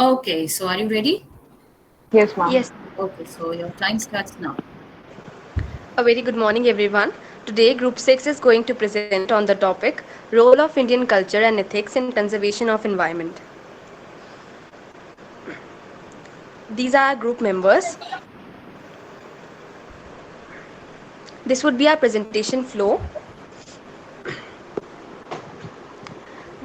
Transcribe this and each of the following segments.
Okay, so are you ready? Yes, ma'am. Yes, Okay, so your time starts now. a very good morning, everyone. Today, Group 6 is going to present on the topic Role of Indian Culture and Ethics in Conservation of Environment. These are our group members. This would be our presentation flow.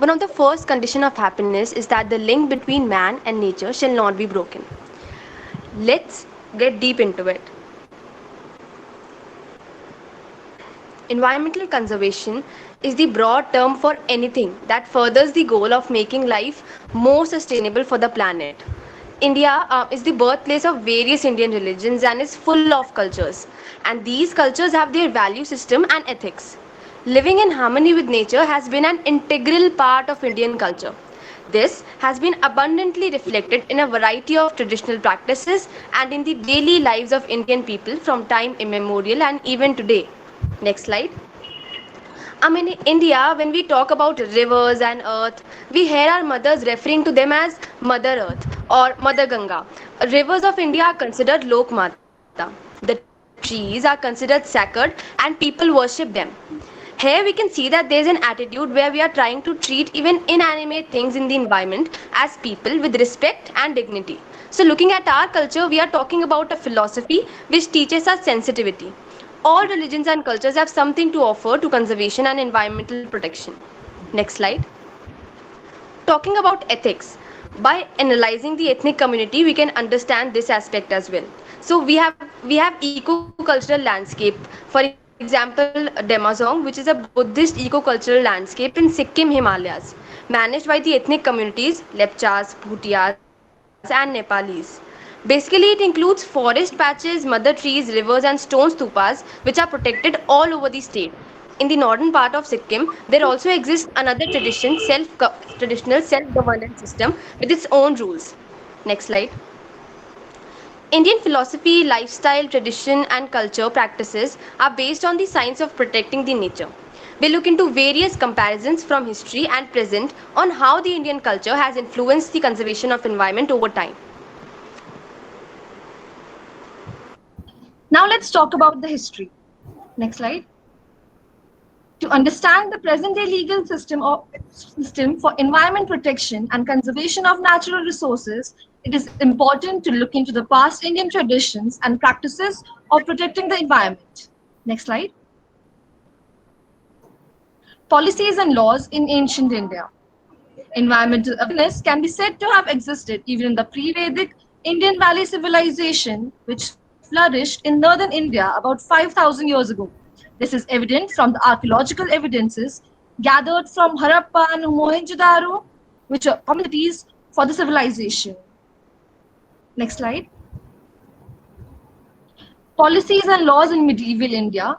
One of the first conditions of happiness is that the link between man and nature shall not be broken. Let's get deep into it. Environmental conservation is the broad term for anything that furthers the goal of making life more sustainable for the planet. India is the birthplace of various Indian religions and is full of cultures. And these cultures have their value system and ethics. Living in harmony with nature has been an integral part of Indian culture. This has been abundantly reflected in a variety of traditional practices and in the daily lives of Indian people from time immemorial and even today. Next slide. In India, when we talk about rivers and earth, we hear our mothers referring to them as Mother Earth or Mother Ganga. Rivers of India are considered Lok Mata. The trees are considered sacred and people worship them. Here we can see that there is an attitude where we are trying to treat even inanimate things in the environment as people with respect and dignity. So, looking at our culture, we are talking about a philosophy which teaches us sensitivity. All religions and cultures have something to offer to conservation and environmental protection. Next slide. Talking about ethics, by analyzing the ethnic community, we can understand this aspect as well. So we have eco-cultural landscape. For example, Demazong, which is a Buddhist eco-cultural landscape in Sikkim Himalayas, managed by the ethnic communities Lepchas, Bhutias, and Nepalis. Basically, it includes forest patches, mother trees, rivers, and stone stupas, which are protected all over the state. In the northern part of Sikkim, there also exists another traditional self-governance system with its own rules. Next slide. Indian philosophy, lifestyle, tradition, and culture practices are based on the science of protecting the nature. We look into various comparisons from history and present on how the Indian culture has influenced the conservation of environment over time. Now let's talk about the history. Next slide. To understand the present-day legal system for environment protection and conservation of natural resources, it is important to look into the past Indian traditions and practices of protecting the environment. Next slide. Policies and laws in ancient India. Environmental awareness can be said to have existed even in the pre-Vedic Indian Valley civilization, which flourished in northern India about 5,000 years ago. This is evident from the archaeological evidences gathered from Harappa and Mohenjo-daro, which are communities for the civilization. Next slide. Policies and laws in medieval India.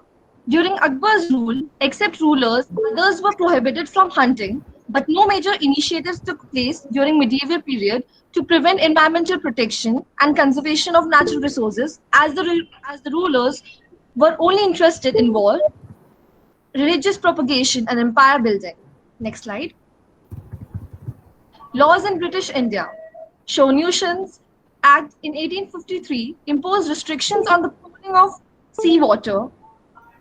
During Akbar's rule, except rulers, others were prohibited from hunting, but no major initiatives took place during medieval period to prevent environmental protection and conservation of natural resources as the rulers were only interested in war, religious propagation and empire building. Next slide. Laws in British India. Shonushan's Act in 1853 imposed restrictions on the pooling of seawater.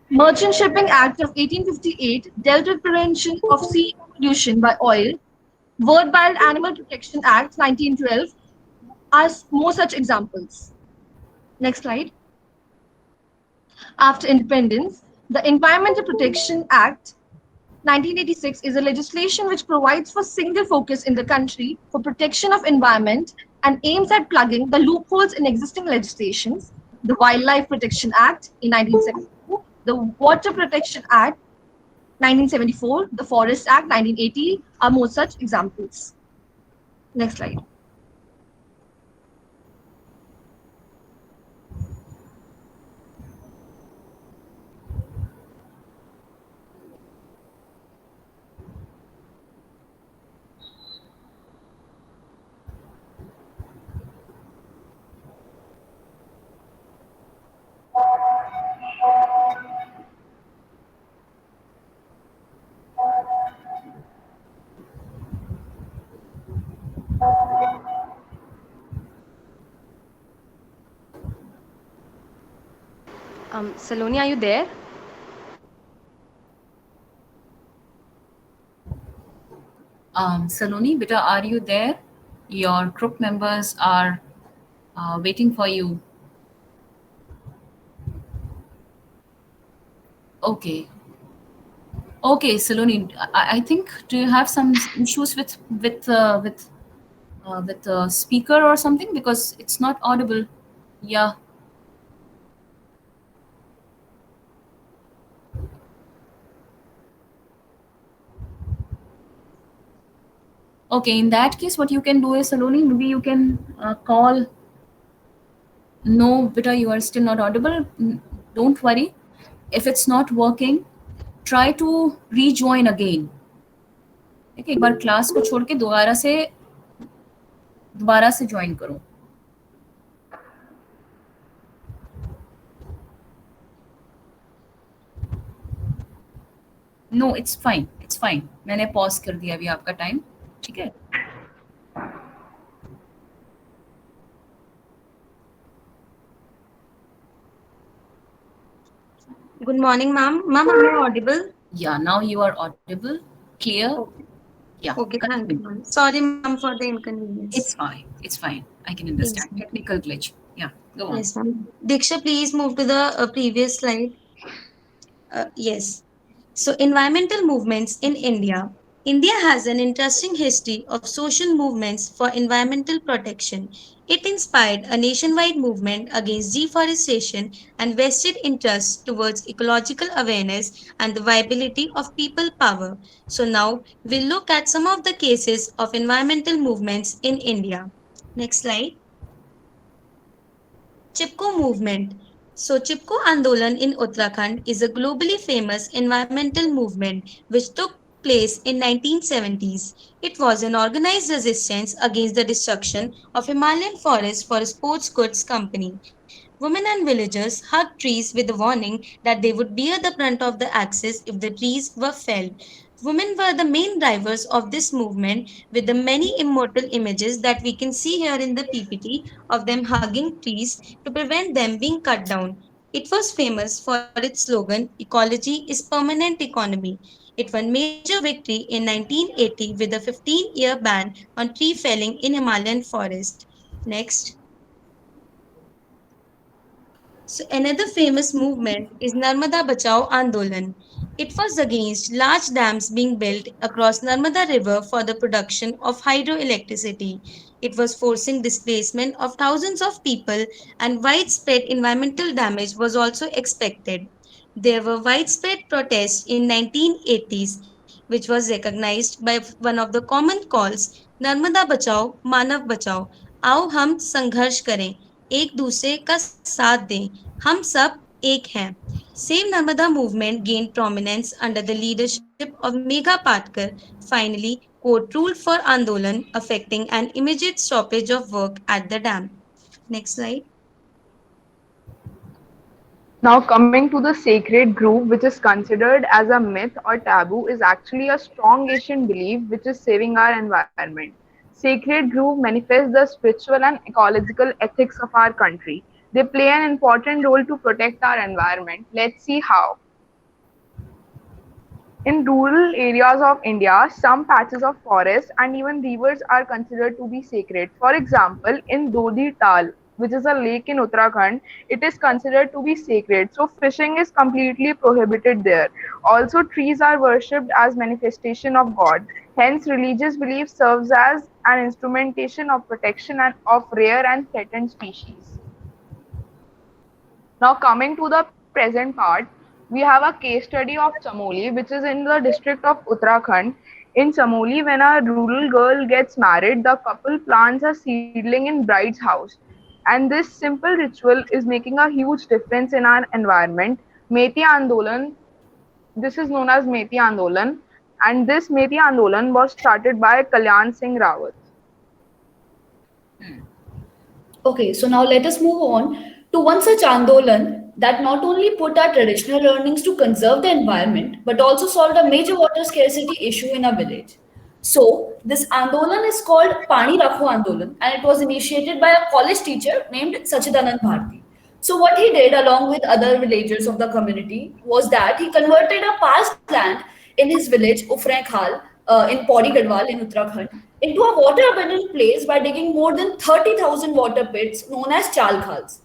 Merchant Shipping Act of 1858 dealt with prevention of sea pollution by oil. World Wild Animal Protection Act 1912 are more such examples. Next slide. After independence, the Environmental Protection Act 1986 is a legislation which provides for single focus in the country for protection of environment and aims at plugging the loopholes in existing legislations. The Wildlife Protection Act in 1972, the Water Protection Act 1974, the Forest Act 1980 are more such examples. Next slide. Saloni, are you there? Saloni, beta, are you there? Your group members are waiting for you. Okay. Okay, Saloni, I think do you have some issues with speaker or something because it's not audible? Yeah. Okay, in that case, what you can do is, Saloni, maybe you can call. No, beta, you are still not audible. Don't worry. If it's not working, try to rejoin again. ठीक है, एक बार class को छोड़ के दोबारा से join करो. No it's fine मैंने पॉज कर दिया अभी आपका टाइम. ठीक है. Good morning, ma'am. Ma'am, am I audible? Yeah, now you are audible, clear. Okay. Yeah, Okay, thank you, continue. ma'am. Sorry, ma'am, for the inconvenience. It's fine, I can Yes, understand technical glitch. Yeah, go on. yes, ma'am. Diksha, please move to the previous slide. Yes. So, environmental movements in India. India has an interesting history of social movements for environmental protection. It inspired a nationwide movement against deforestation and vested interests towards ecological awareness and the viability of people power. So, now we'll look at some of the cases of environmental movements in India. Next slide. Chipko movement. So, Chipko Andolan in Uttarakhand is a globally famous environmental movement which took place in 1970s. It was an organized resistance against the destruction of Himalayan forests for a sports goods company. Women and villagers hugged trees with the warning that they would bear the brunt of the axis if the trees were felled. Women were the main drivers of this movement, with the many immortal images that we can see here in the PPT of them hugging trees to prevent them being cut down. It was famous for its slogan, Ecology is Permanent Economy. It won major victory in 1980 with a 15-year ban on tree felling in Himalayan forest. Next. So another famous movement is Narmada Bachao Andolan. It was against large dams being built across Narmada River for the production of hydroelectricity. It was forcing displacement of thousands of people, and widespread environmental damage was also expected. There were widespread protests in 1980s, which was recognized by one of the common calls, Narmada बचाओ मानव बचाओ, आओ हम संघर्ष करें, एक दूसरे का साथ दें, हम सब एक हैं. Save Narmada movement gained prominence under the leadership of Megha Patkar. Finally, court ruled for Andolan, affecting an immediate stoppage of work at the dam. Next slide. Now, coming to the sacred grove, which is considered as a myth or taboo, is actually a strong Asian belief which is saving our environment. Sacred grove manifests the spiritual and ecological ethics of our country. They play an important role to protect our environment. Let's see how. In rural areas of India, some patches of forest and even rivers are considered to be sacred. For example, in Dodhi Tal, which is a lake in Uttarakhand, it is considered to be sacred. So fishing is completely prohibited there. Also, trees are worshipped as manifestation of God. Hence, religious belief serves as an instrumentation of protection and of rare and threatened species. Now coming to the present part, we have a case study of Chamoli, which is in the district of Uttarakhand. In Chamoli, when a rural girl gets married, the couple plants a seedling in bride's house. And this simple ritual is making a huge difference in our environment. Meti Andolan, this is known as Meti Andolan, and this Meti Andolan was started by Kalyan Singh Rawat. Okay, so now let us move on to one such Andolan that not only put our traditional learnings to conserve the environment, but also solved a major water scarcity issue in a village. So, this Andolan is called Pani Rakho Andolan and it was initiated by a college teacher named Sachidanand Bharti. So what he did along with other villagers of the community was that he converted a past land in his village Ufrainkhal in Pauri Gadwal in Uttarakhand into a water abundant place by digging more than 30,000 water pits known as chal khals,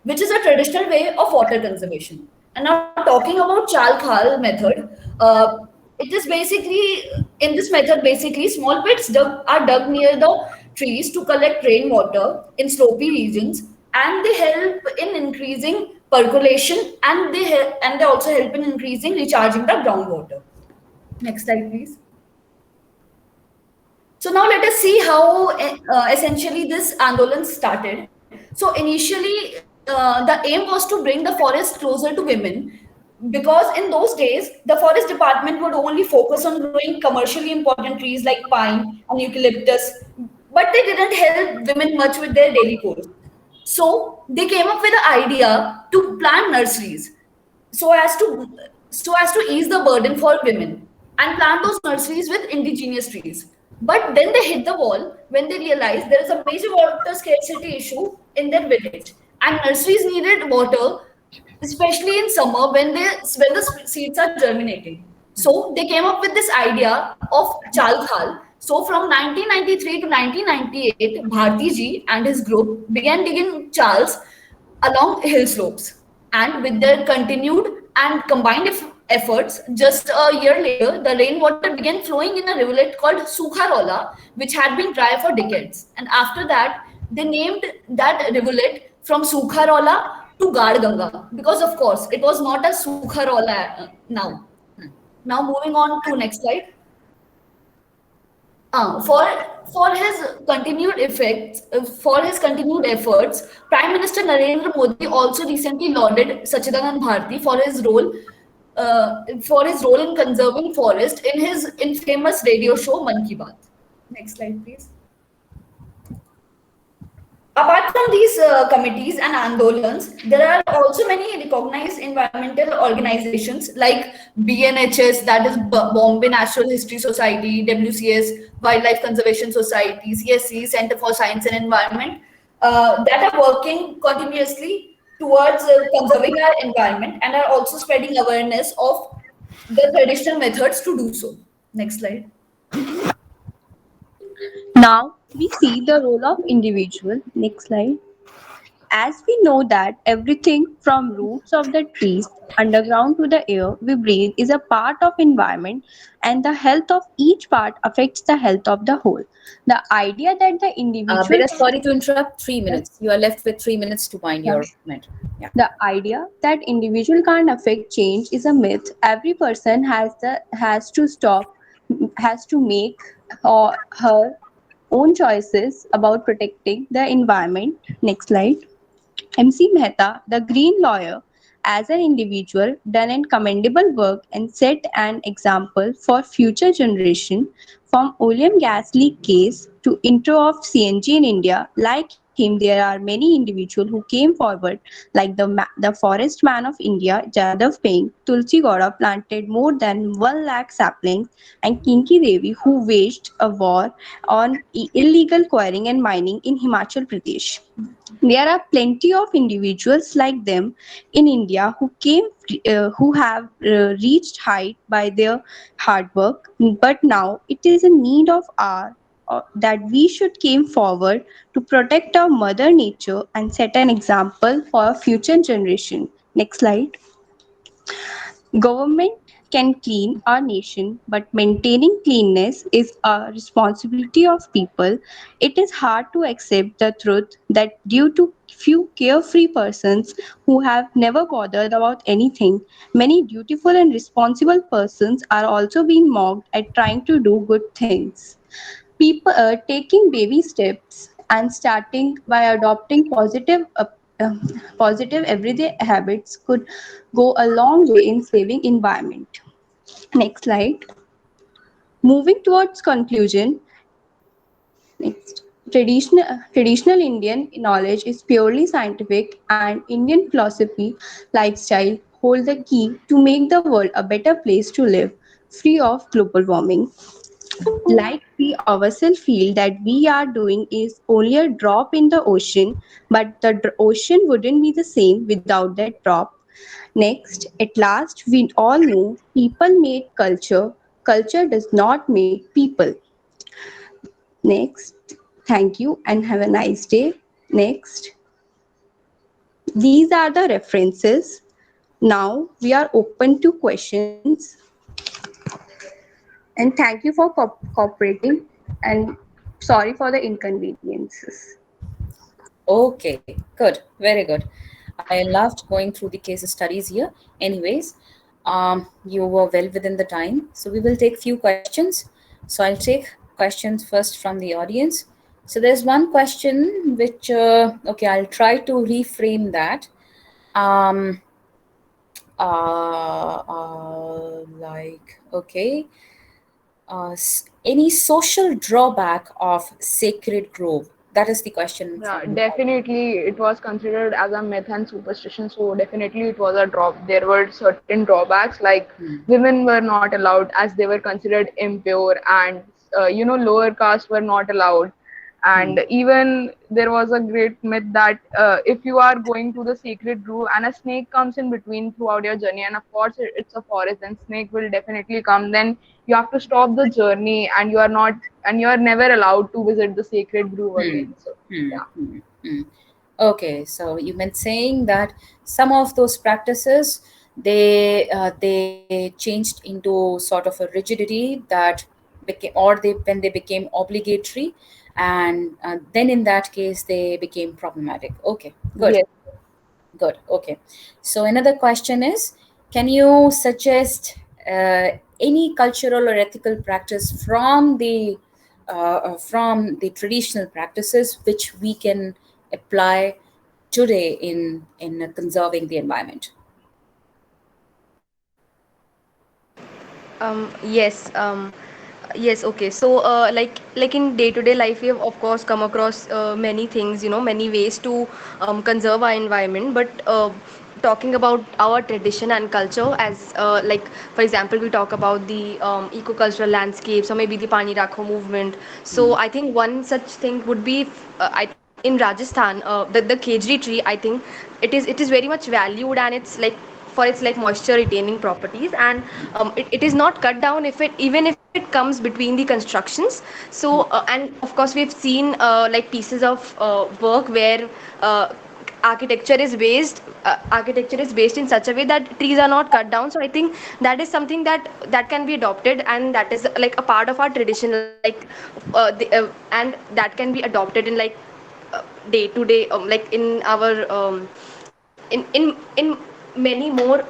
which is a traditional way of water conservation. And now talking about chal khal method, it is basically in this method basically small pits are dug near the trees to collect rainwater in slopy regions, and they help in increasing percolation, and they also help in increasing recharging the groundwater. Next slide, please. So now let us see how essentially this Andolan started. So initially, the aim was to bring the forest closer to women, because in those days, the forest department would only focus on growing commercially important trees like pine and eucalyptus, but they didn't help women much with their daily chores. So they came up with the idea to plant nurseries so as to ease the burden for women and plant those nurseries with indigenous trees. But then they hit the wall when they realized there is a major water scarcity issue in their village, and nurseries needed water, especially in summer when the seeds are germinating. So they came up with this idea of chal khal. So from 1993 to 1998, Bharti ji and his group began digging chals along hill slopes. And with their continued and combined efforts, just a year later, the rainwater began flowing in a rivulet called Sukharola, which had been dry for decades. And after that, they named that rivulet from Sukharola to Gad Ganga, because of course it was not a Sukharola now. Now moving on to next slide. For his continued effects, for his continued efforts, Prime Minister Narendra Modi also recently lauded Sachidanand Bharti for his role in conserving forest in his infamous radio show Man Ki Baat. Next slide, please. Apart from these committees and andolans, there are also many recognized environmental organizations like BNHS, that is Bombay Natural History Society, WCS, Wildlife Conservation Society, CSC, Center for Science and Environment, that are working continuously towards conserving our environment and are also spreading awareness of the traditional methods to do so. Next slide. Now we see the role of individual. Next slide. As we know that everything from roots of the trees underground to the air we breathe is a part of environment, and the health of each part affects the health of the whole. The idea that the individual Beta, sorry to interrupt. 3 minutes. You are left with 3 minutes to wind your matter. Yeah. the idea that individual can't affect change is a myth. Every person has to make her own choices about protecting the environment. Next slide. MC Mehta, the Green Lawyer, as an individual, done a commendable work and set an example for future generation. From Oleum gas leak case to intro of CNG in India, like him, there are many individuals who came forward, like the Forest Man of India, Jadav Ping, Tulsi Gowda planted more than 1 lakh saplings, and Kinki Devi, who waged a war on illegal quarrying and mining in Himachal Pradesh. There are plenty of individuals like them in India who have reached height by their hard work. But now it is a need of our that we should came forward to protect our mother nature and set an example for future generation. Next slide. Government can clean our nation, but maintaining cleanness is a responsibility of people. It is hard to accept the truth that due to few carefree persons who have never bothered about anything, many dutiful and responsible persons are also being mocked at trying to do good things. People are taking baby steps and starting by adopting uh, positive everyday habits could go a long way in saving environment. Next slide. Moving towards conclusion. Next. Traditional Indian knowledge is purely scientific, and Indian philosophy lifestyle hold the key to make the world a better place to live, free of global warming. Like we ourselves feel that we are doing is only a drop in the ocean, but the ocean wouldn't be the same without that drop. Next, at last, we all know people made culture. Culture does not make people. Next, thank you and have a nice day. Next, these are the references. Now we are open to questions, and thank you for cooperating, and sorry for the inconveniences. Okay, good, very good. I loved going through the case studies here. Anyways, you were well within the time, so we will take few questions. So I'll take questions first from the audience. So there's one question which, okay, I'll try to reframe that. Um, okay, any social drawback of sacred grove? That is the question Yeah, from the audience. definitely it was considered as a myth and superstition, so definitely it was a drop. There were certain drawbacks, like Hmm. women were not allowed as they were considered impure, and lower caste were not allowed. Hmm. And even there was a great myth that if you are going to the sacred grove and a snake comes in between throughout your journey, and of course it's a forest, then snake will definitely come. Then you have to stop the journey, and you are never allowed to visit the sacred grove Hmm. again. So Hmm. yeah. Hmm. Hmm. Okay, so you meant saying that some of those practices they changed into sort of a rigidity that became, or they when they became obligatory, and then in that case they became problematic. Okay, good. Yes. Good. Okay. So another question is, can you suggest any cultural or ethical practice from the traditional practices which we can apply today in conserving the environment? Yes. Yes. Okay. So, like in day-to-day life, we have of course come across many things, many ways to conserve our environment. But talking about our tradition and culture, as like for example, we talk about the eco-cultural landscapes or maybe the Pani Rakho movement. So, Hmm. I think one such thing would be, I think in Rajasthan, the khejri tree. I think it is very much valued, and it's like for its like moisture retaining properties, and it is not cut down if it even if it comes between the constructions. So and of course we've seen like pieces of work where architecture is based in such a way that trees are not cut down. So I think that is something that can be adopted, and that is like a part of our tradition, like and that can be adopted in like day to day, like in our in many more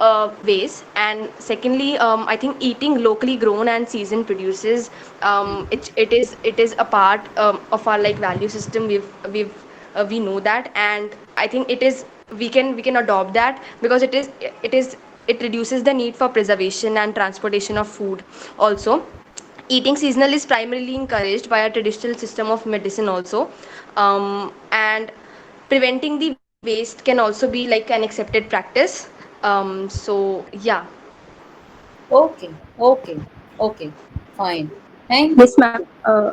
ways. And secondly, I think eating locally grown and seasoned produces, it is a part of our like value system. We know that, and I think we can adopt that, because it reduces the need for preservation and transportation of food also. Eating seasonal is primarily encouraged by a traditional system of medicine also. And preventing the waste can also be like an accepted practice. So yeah. Okay. Okay. Okay. Fine. Thank Yes, you. ma'am.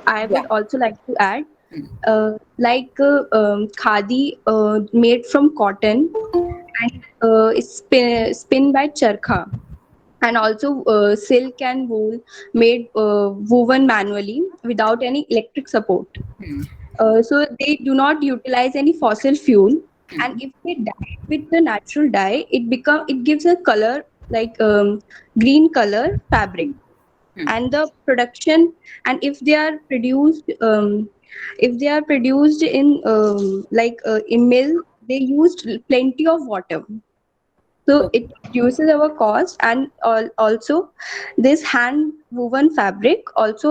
I Yeah. would also like to add, Hmm. khadi made from cotton and is spin by charkha, and also silk and wool made woven manually without any electric support. Hmm. So they do not utilize any fossil fuel, and Hmm. if they dye it with the natural dye, it gives a color like green color fabric. Hmm. And the production, and if they are produced in in mill, they used plenty of water, so Okay. it reduces our cost. And also this hand woven fabric also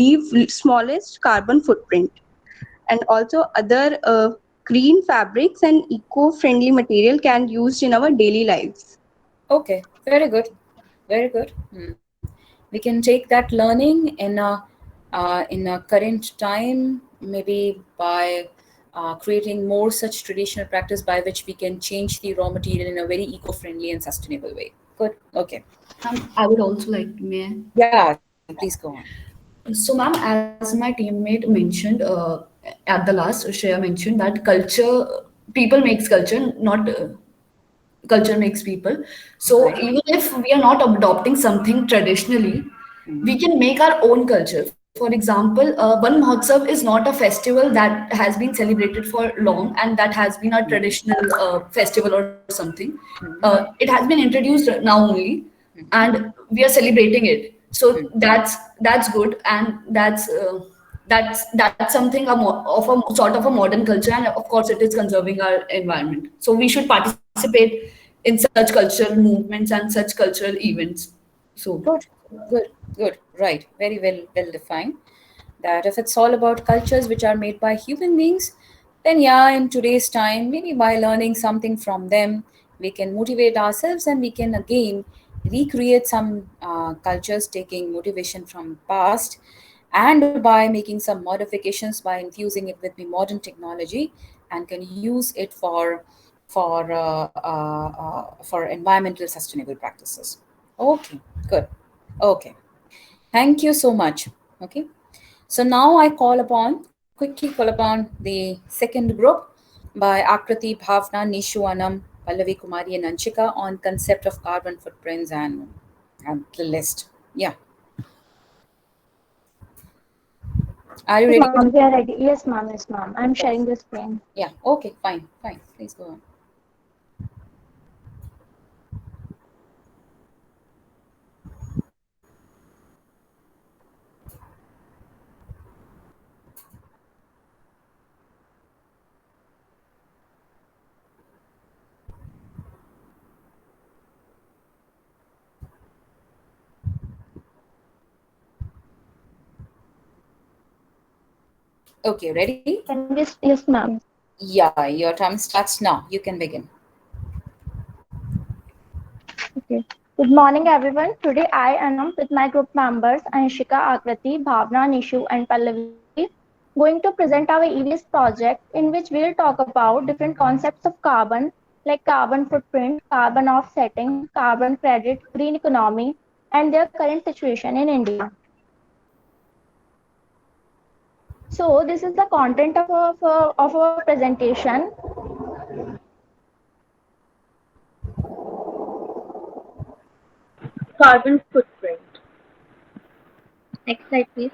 leave smallest carbon footprint. And also other green fabrics and eco-friendly material can used in our daily lives. Okay. Very good. Very good. Hmm. We can take that learning in a current time, maybe by creating more such traditional practice by which we can change the raw material in a very eco-friendly and sustainable way. Good. Okay. I would also like, may I? Yeah, Asmi, please go on. So, ma'am, as my teammate mentioned at the last, Shreya mentioned that culture, people makes culture, not culture makes people. So, Right. even if we are not adopting something traditionally, we Mhm. can make our own culture. For example, One Mahotsav is not a festival that has been celebrated for long and that has been a Mhm. traditional festival or something. Mhm. It has been introduced now only, Mhm. and we are celebrating it. So Mhm. that's good, and that's something of a sort of a modern culture, and of course it is conserving our environment. So we should participate in such cultural movements and such cultural events. So Good, good, good. Right. Very well defined. That if it's all about cultures which are made by human beings, then yeah, in today's time, maybe by learning something from them, we can motivate ourselves and we can again recreate some cultures taking motivation from past, and by making some modifications by infusing it with the modern technology, and can use it for environmental sustainable practices. Okay, good. Okay, thank you so much. Okay, so now I quickly call upon the second group by Akriti, Bhavna, Nishu, Anam, Pallavi, Kumari, and Anchika on concept of carbon footprints and the list. Yeah, are you Yes, ready? ma'am, we are ready. Yes, ma'am. Yes, ma'am. I'm sharing Yes. the screen. Yeah. Okay. Fine. Fine. Please go on. Okay. Ready? Can we? Yes, ma'am. Yeah. Your time starts now. You can begin. Okay. Good morning, everyone. Today I am with my group members Anshika, Akrati, Bhavna, Nishu, and Pallavi going to present our EVS project in which we'll talk about different concepts of carbon like carbon footprint, carbon offsetting, carbon credit, green economy, and their current situation in India. So this is the content of our presentation. Carbon footprint. Next slide, please.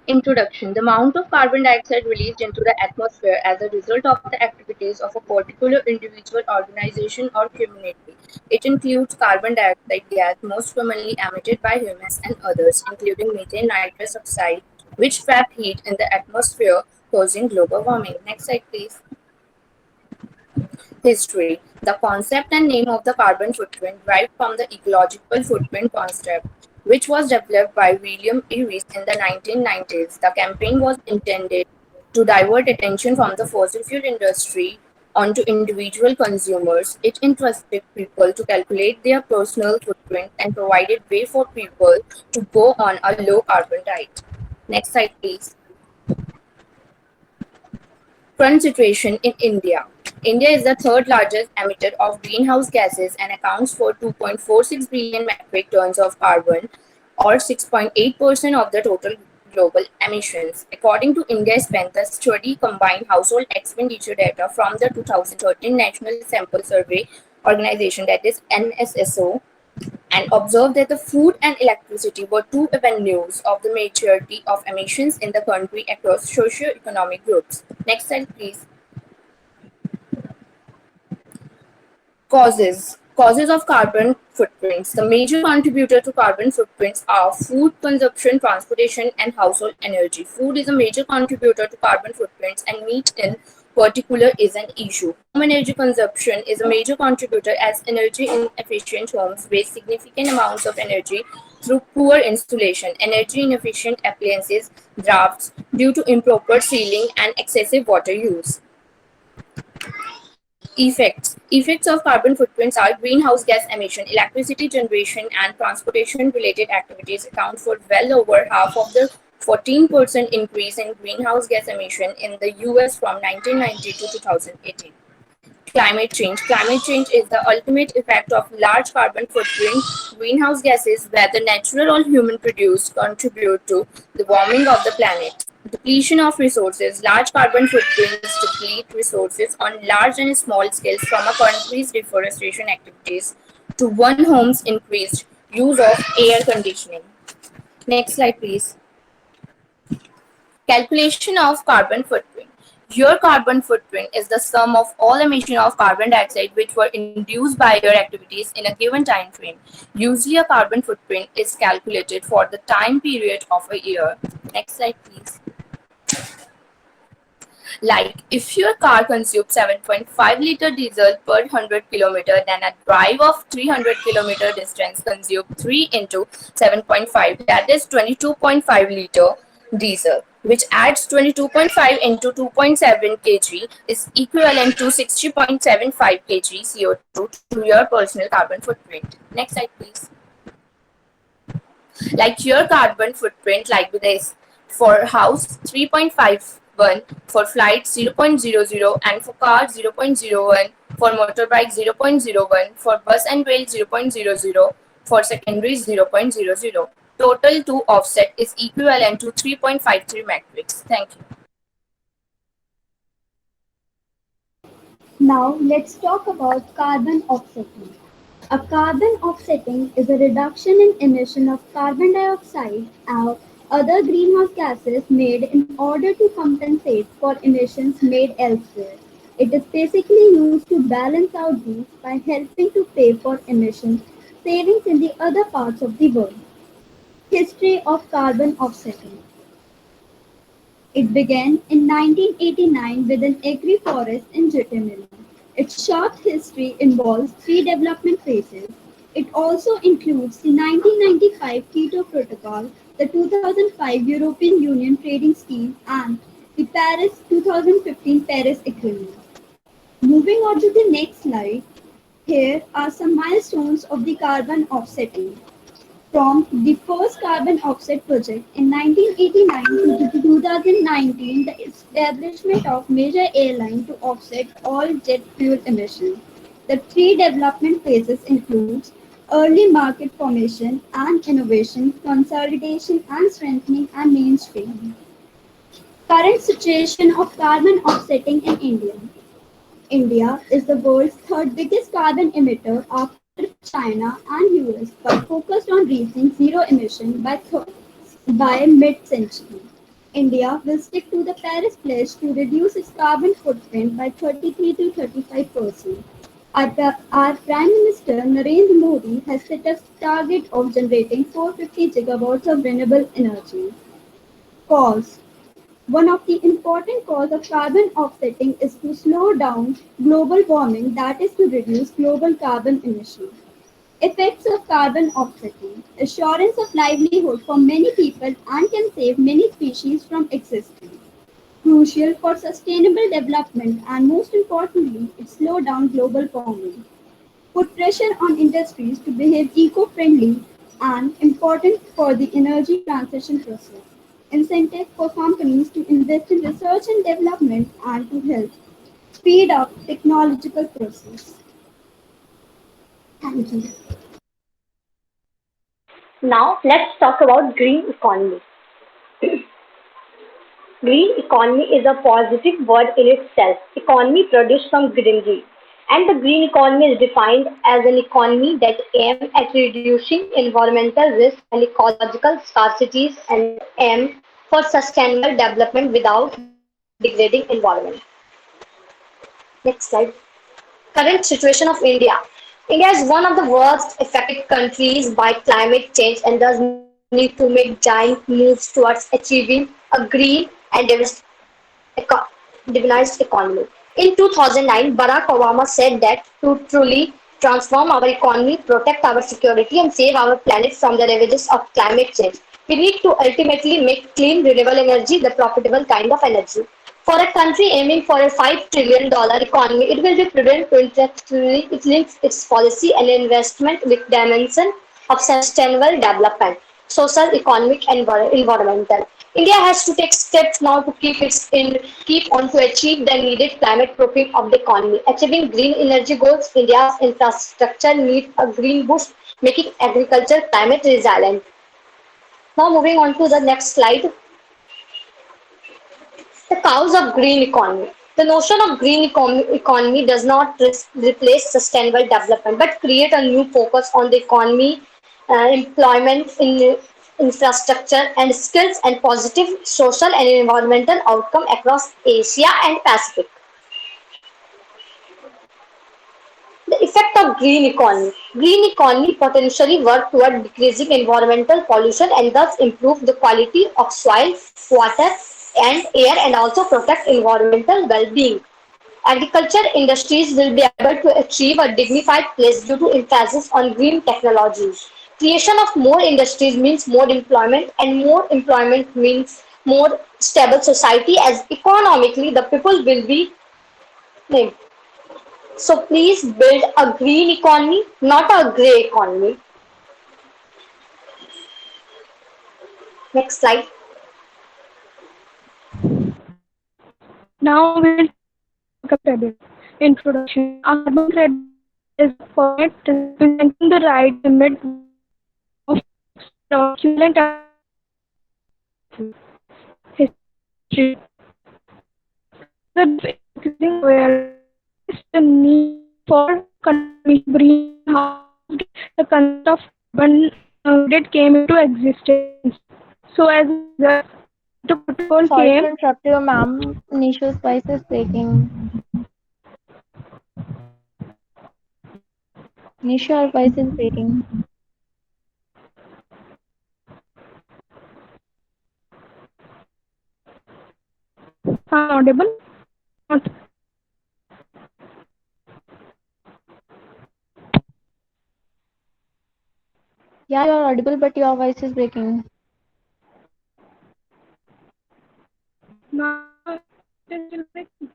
Introduction. The amount of carbon dioxide released into the atmosphere as a result of the activities of a particular individual, organization, or community. It includes carbon dioxide gas, most commonly emitted by humans and others, including methane, nitrous oxide, which trap heat in the atmosphere, causing global warming. Next slide, please. History. The concept and name of the carbon footprint derived from the ecological footprint concept, which was developed by William Eris in the 1990s. The campaign was intended to divert attention from the fossil fuel industry onto individual consumers. It interested people to calculate their personal footprint and provided way for people to go on a low carbon diet. Next slide, please. Current situation in India. India is the third largest emitter of greenhouse gases and accounts for 2.46 billion metric tons of carbon, or 6.8% of the total global emissions. According to India Spent, the study combined household expenditure data from the 2013 National Sample Survey Organization, that is NSSO, and observed that the food and electricity were two avenues of the majority of emissions in the country across socio-economic groups. Next slide, please. Causes of carbon footprints. The major contributor to carbon footprints are food consumption, transportation, and household energy. Food is a major contributor to carbon footprints, and meat in particular is an issue. Home energy consumption is a major contributor as energy inefficient homes waste significant amounts of energy through poor installation, energy inefficient appliances, drafts due to improper sealing, and excessive water use. Effects of carbon footprints are greenhouse gas emission, electricity generation, and transportation related activities account for well over half of the 14% increase in greenhouse gas emission in the US from 1990 to 2018. Climate change. Climate change is the ultimate effect of large carbon footprint greenhouse gases, whether natural or human produced, contribute to the warming of the planet. Depletion of resources. Large carbon footprints deplete resources on large and small scales from a country's deforestation activities to one home's increased use of air conditioning. Next slide, please. Calculation of carbon footprint. Your carbon footprint is the sum of all emissions of carbon dioxide which were induced by your activities in a given time frame. Usually, a carbon footprint is calculated for the time period of a year. Next slide, please. Like if your car consumes 7.5-liter diesel per 100 kilometer, then a drive of 300-kilometer distance consumes 3 into 7.5, that is 22.5-liter diesel, which adds 22.5 into 2.7 kg is equivalent to 60.75 kg CO2 to your personal carbon footprint. Next slide, please. Like your carbon footprint like this: for house 3.51, for flight 0.00, and for car 0.01, for motorbike 0.01, for bus and rail 0.00, for secondary 0.00. Total to offset is equivalent to 3.53 metrics. Thank you. Now let's talk about carbon offsetting. A carbon offsetting is a reduction in emission of carbon dioxide or other greenhouse gases made in order to compensate for emissions made elsewhere. It is basically used to balance out these by helping to pay for emission savings in the other parts of the world. History of carbon offsetting. It began in 1989 with an agri-forest in Guatemala. Its short history involves three development phases. It also includes the 1995 Kyoto Protocol, the 2005 European Union Trading Scheme, and the Paris 2015 Paris Agreement. Moving on to the next slide, here are some milestones of the carbon offsetting. From the first carbon offset project in 1989 to 2019, the establishment of major airline to offset all jet fuel emissions. The three development phases includes early market formation and innovation, consolidation and strengthening, and mainstreaming. Current situation of carbon offsetting in India. India is the world's third biggest carbon emitter after China and US, but focused on reaching zero emission by mid-century. India will stick to the Paris Pledge to reduce its carbon footprint by 33 to 35%. Our Prime Minister Narendra Modi has set a target of generating 450 gigawatts of renewable energy. Cause. One of the important causes of carbon offsetting is to slow down global warming, that is to reduce global carbon emissions. Effects of carbon offsetting. Assurance of livelihood for many people and can save many species from existence. Crucial for sustainable development, and most importantly, it slows down global warming. Put pressure on industries to behave eco-friendly and important for the energy transition process. Incentive for companies to invest in research and development and to help speed up technological process. Thank you. Now let's talk about green economy. Green economy is a positive word in itself. Economy produced from greenery. And the green economy is defined as an economy that aims at reducing environmental risk and ecological scarcities and aim for sustainable development without degrading environment. Next slide. Current situation of India. India is one of the worst affected countries by climate change and does need to make giant moves towards achieving a green and decarbonized economy. In 2009, Barack Obama said that to truly transform our economy, protect our security, and save our planet from the ravages of climate change, we need to ultimately make clean, renewable energy the profitable kind of energy. For a country aiming for a $5 trillion economy, it will be prudent to intellectually link its policy and investment with dimension of sustainable development. social, economic, and environmental. India has to take steps now to keep on to achieve the needed climate proofing of the economy. Achieving green energy goals, India's infrastructure needs a green boost, making agriculture climate resilient. Now moving on to the next slide. The cause of green economy. The notion of economy does not replace sustainable development, but create a new focus on the economy, employment in infrastructure and skills and positive social and environmental outcome across Asia and Pacific. The effect of green economy. Green economy potentially work toward decreasing environmental pollution and thus improve the quality of soil, water, and air and also protect environmental well-being. Agriculture industries will be able to achieve a dignified place due to emphasis on green technologies. Creation of more industries means more employment, and more employment means more stable society as economically the people will be named. So please build a green economy, not a grey economy. Next slide. Now we will talk about carbon credit. Introduction. A carbon credit is a permit representing the right to emit 1 ton of dioxide or equivalent amount of carbon dioxide. History. Because of increasing awareness, the need for controlling greenhouse gas, the concept of carbon credit came into existence. So as a result, the protocol Sorry came. to interrupt you, ma'am. Nishu's voice is breaking. Nishu, your voice is breaking. I'm audible? Not. Yeah, you're audible, but your voice is breaking. Now it is still breaking.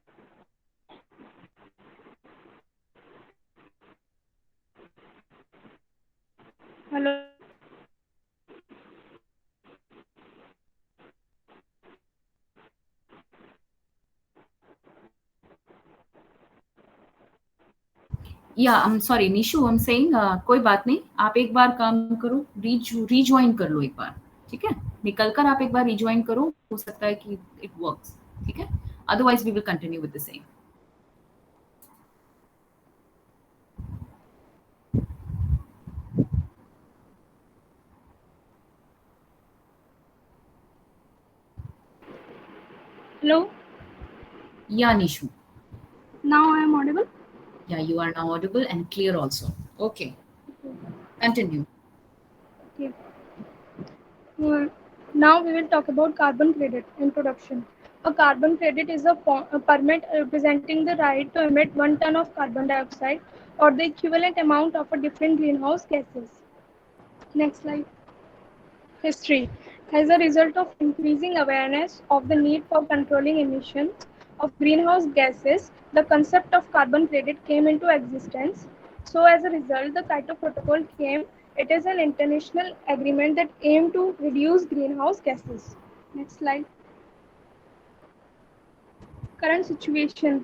Hello. या I am sorry Nishu, I am saying कोई बात नहीं, आप एक बार काम करो, rejoin कर लो एक बार, ठीक है, निकल कर आप एक बार रिजॉइन करो, हो सकता है कि इट वर्क्स, ठीक है, otherwise we will continue with the same. Hello. Yeah, Nishu. Now I am audible. Yeah, you are now audible and clear also. Okay. Continue. Okay. Now we will talk about carbon credit. Introduction. A carbon credit is a permit representing the right to emit 1 ton of carbon dioxide or the equivalent amount of a different greenhouse gases. Next slide. History. As a result of increasing awareness of the need for controlling emissions of greenhouse gases, the concept of carbon credit came into existence. So as a result, the Kyoto Protocol came. It is an international agreement that aimed to reduce greenhouse gases. Next slide. Current situation.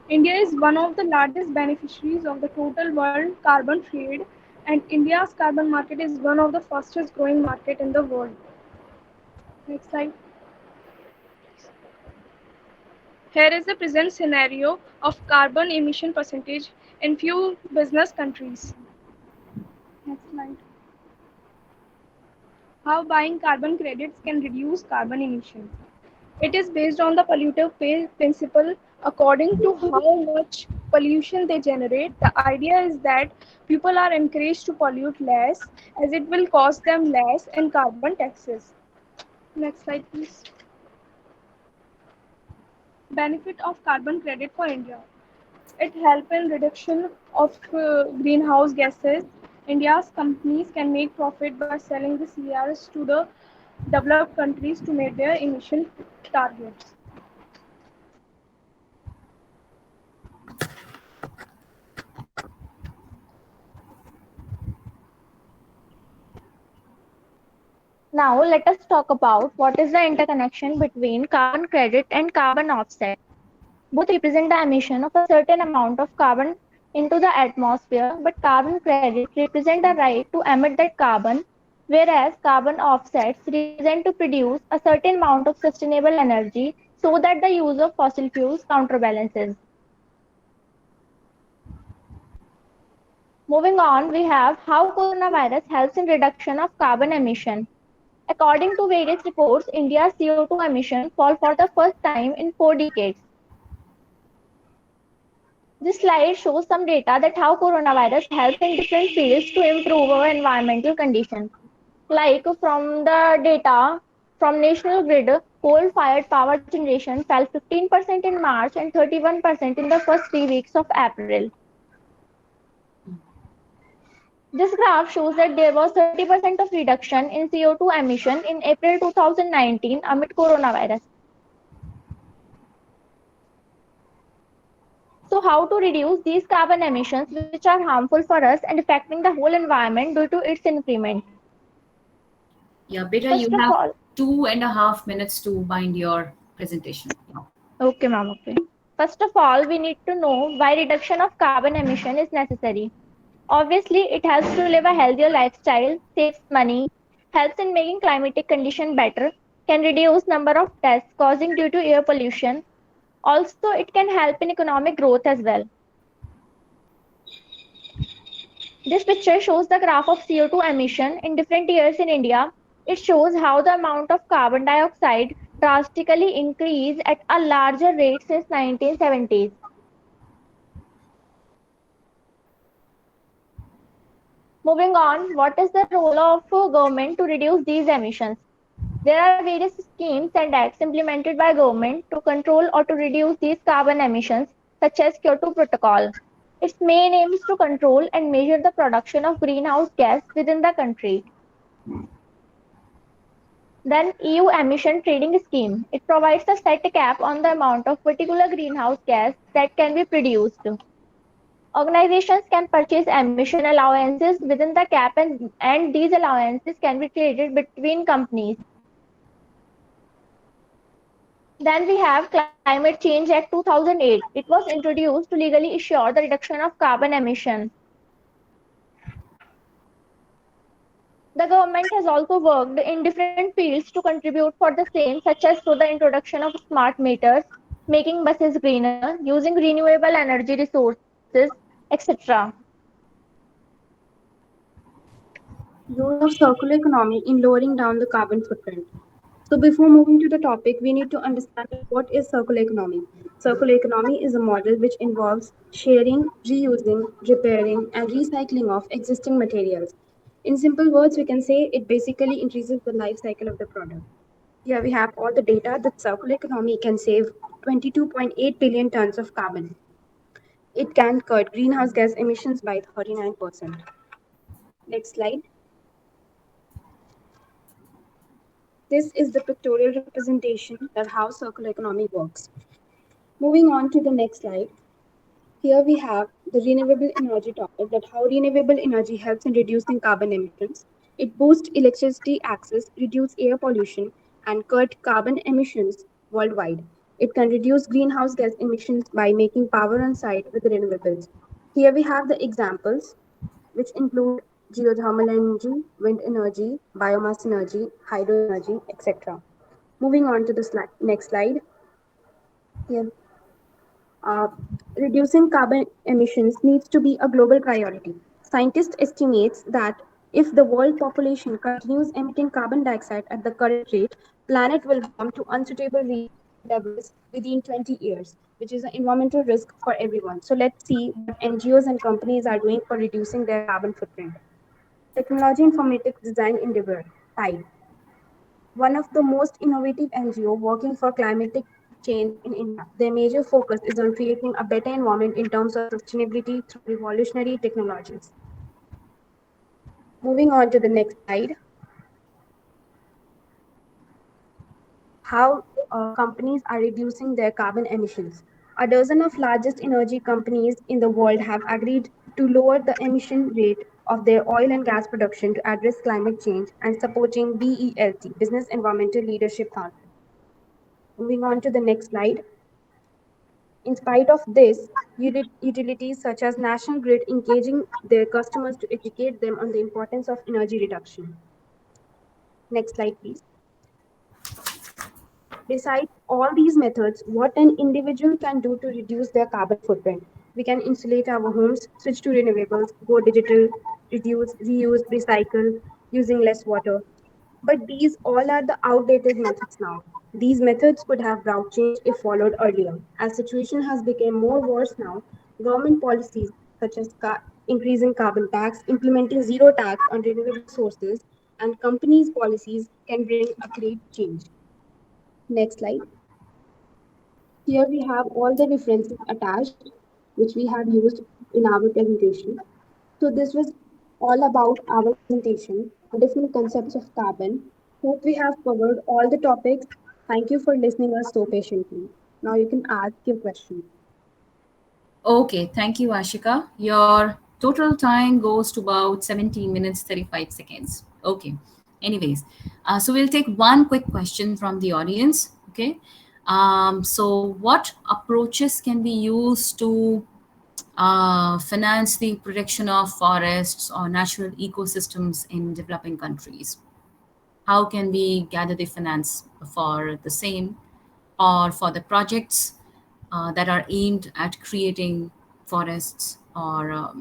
India is one of the largest beneficiaries of the total world carbon trade, and India's carbon market is one of the fastest growing market in the world. Next slide. Here is the present scenario of carbon emission percentage in few business countries. Next slide. How buying carbon credits can reduce carbon emission. It is based on the polluter pay principle. According to how much pollution they generate, the idea is that people are encouraged to pollute less as it will cost them less in carbon taxes. Next slide, please. Benefit of carbon credit for India. It helps in reduction of greenhouse gases. India's companies can make profit by selling the CRs to the developed countries to meet their emission targets. Now, let us talk about what is the interconnection between carbon credit and carbon offset. Both represent the emission of a certain amount of carbon into the atmosphere, but carbon credit represent the right to emit that carbon, whereas carbon offsets represent to produce a certain amount of sustainable energy so that the use of fossil fuels counterbalances. Moving on, we have how coronavirus helps in reduction of carbon emission. According to various reports, India's CO2 emission fall for the first time in 4 decades. This slide shows some data that how coronavirus helps in different fields to improve our environmental conditions. Like from the data from National Grid, coal-fired power generation fell 15% in March and 31% in the first 3 weeks of April. This graph shows that there was 30% of reduction in CO2 emission in April 2019 amid coronavirus. So how to reduce these carbon emissions which are harmful for us and affecting the whole environment due to its increment? Yeah, Beta, First you of have all, 2.5 minutes to bind your presentation. Yeah. okay ma'am, okay. First of all, we need to know why reduction of carbon emission is necessary. Obviously, it helps to live a healthier lifestyle, saves money, helps in making climatic condition better, can reduce number of deaths causing due to air pollution. Also, it can help in economic growth as well. This picture shows the graph of CO2 emission in different years in India. It shows how the amount of carbon dioxide drastically increased at a larger rate since 1970s. Moving on, what is the role of government to reduce these emissions? There are various schemes and acts implemented by government to control or to reduce these carbon emissions, such as Kyoto Protocol. Its main aim is to control and measure the production of greenhouse gas within the country. Then EU Emission Trading Scheme. It provides a set cap on the amount of particular greenhouse gas that can be produced. Organizations can purchase emission allowances within the cap and these allowances can be traded between companies. Then we have Climate Change Act 2008. It was introduced to legally ensure the reduction of carbon emissions. The government has also worked in different fields to contribute for the same, such as through the introduction of smart meters, making buses greener, using renewable energy resources, etc. Role of circular economy in lowering down the carbon footprint. So before moving to the topic, we need to understand what is circular economy. Circular economy is a model which involves sharing, reusing, repairing, and recycling of existing materials. In simple words, we can say it basically increases the life cycle of the product. Here we have all the data that circular economy can save 22.8 billion tons of carbon. It can cut greenhouse gas emissions by 39%. Next slide. This is the pictorial representation of how circular economy works. Moving on to the next slide. Here we have the renewable energy topic, that how renewable energy helps in reducing carbon emissions. It boosts electricity access, reduce air pollution, and cut carbon emissions worldwide. It can reduce greenhouse gas emissions by making power on site with renewables. Here we have the examples, which include geothermal energy, wind energy, biomass energy, hydro energy, etc. Moving on to the next slide. Here, uh, reducing carbon emissions needs to be a global priority. Scientists estimates that if the world population continues emitting carbon dioxide at the current rate, planet will warm to unsuitable levels within 20 years, which is an environmental risk for everyone. So let's see what NGOs and companies are doing for reducing their carbon footprint. Technology Informatics Design Endeavor, TIDE, one of the most innovative NGO working for climatic change in India. Their major focus is on creating a better environment in terms of sustainability through revolutionary technologies. Moving on to the next slide, how companies are reducing their carbon emissions. A dozen of largest energy companies in the world have agreed to lower the emission rate of their oil and gas production to address climate change and supporting BELT, Business Environmental Leadership Council. Moving on to the next slide. In spite of this, utilities such as National Grid engaging their customers to educate them on the importance of energy reduction. Next slide, please. Besides all these methods, what an individual can do to reduce their carbon footprint. We can insulate our homes, switch to renewables, go digital, reduce, reuse, recycle, using less water. But these all are the outdated methods now. These methods could have brought change if followed earlier. As situation has become more worse now, government policies such as increasing carbon tax, implementing zero tax on renewable sources, and companies' policies can bring a great change. Next slide. Here we have all the references attached, which we have used in our presentation. So this was all about our presentation on different concepts of carbon. Hope we have covered all the topics. Thank you for listening us so patiently. Now you can ask your questions. Okay, thank you, Ashika. Your total time goes to about 17 minutes, 35 seconds. Okay. Anyways, so we'll take one quick question from the audience. Okay. So, what approaches can be used to finance the protection of forests or natural ecosystems in developing countries? How can we gather the finance for the same or for the projects that are aimed at creating forests or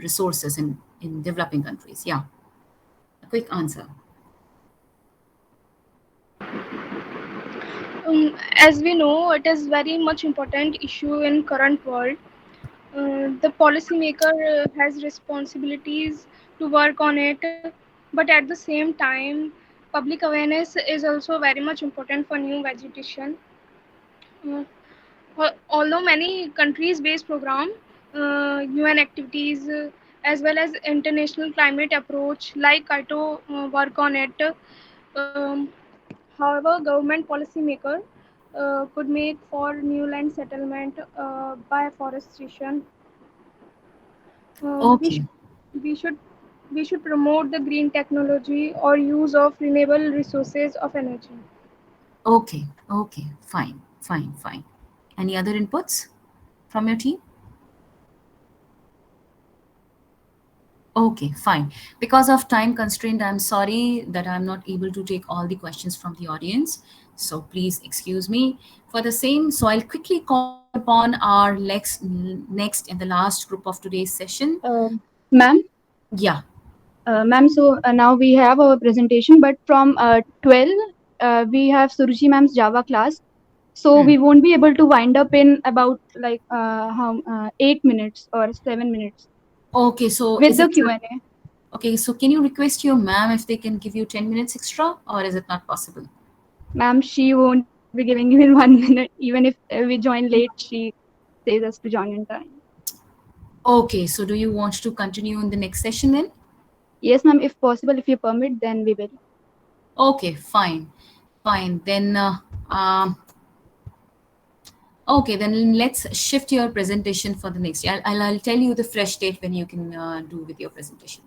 resources in developing countries? Yeah, a quick answer. As we know, it is very much important issue in current world. The policymaker has responsibilities to work on it, but at the same time, public awareness is also very much important for new vegetation. Uh, Although many countries-based program, UN activities, as well as international climate approach like Kyoto work on it. Um, However, government policymaker could make for new land settlement by forestation. Um, we, Okay, sh- we should we should promote the green technology or use of renewable resources of energy. okay, okay, fine, fine, fine. Any other inputs from your team? Okay, fine. Because of time constraint, I'm sorry that I'm not able to take all the questions from the audience. So please excuse me for the same. So I'll quickly call upon our next and the last group of today's session. Ma'am, Yeah. ma'am, so now we have our presentation, but from 12, we have Suruchi ma'am's Java class. So Hmm. we won't be able to wind up in about like 8 minutes or 7 minutes Okay, so with is the it Q&A. okay? So can you request your ma'am if they can give you 10 minutes extra, or is it not possible? Ma'am, she won't be giving even 1 minute. Even if we join late, she says us to join in time. Okay, so do you want to continue in the next session then? Yes, ma'am, if possible, if you permit, then we will. Okay, fine, fine. Then, okay, then let's shift your presentation for the next year. I'll tell you the fresh date when you can do with your presentation.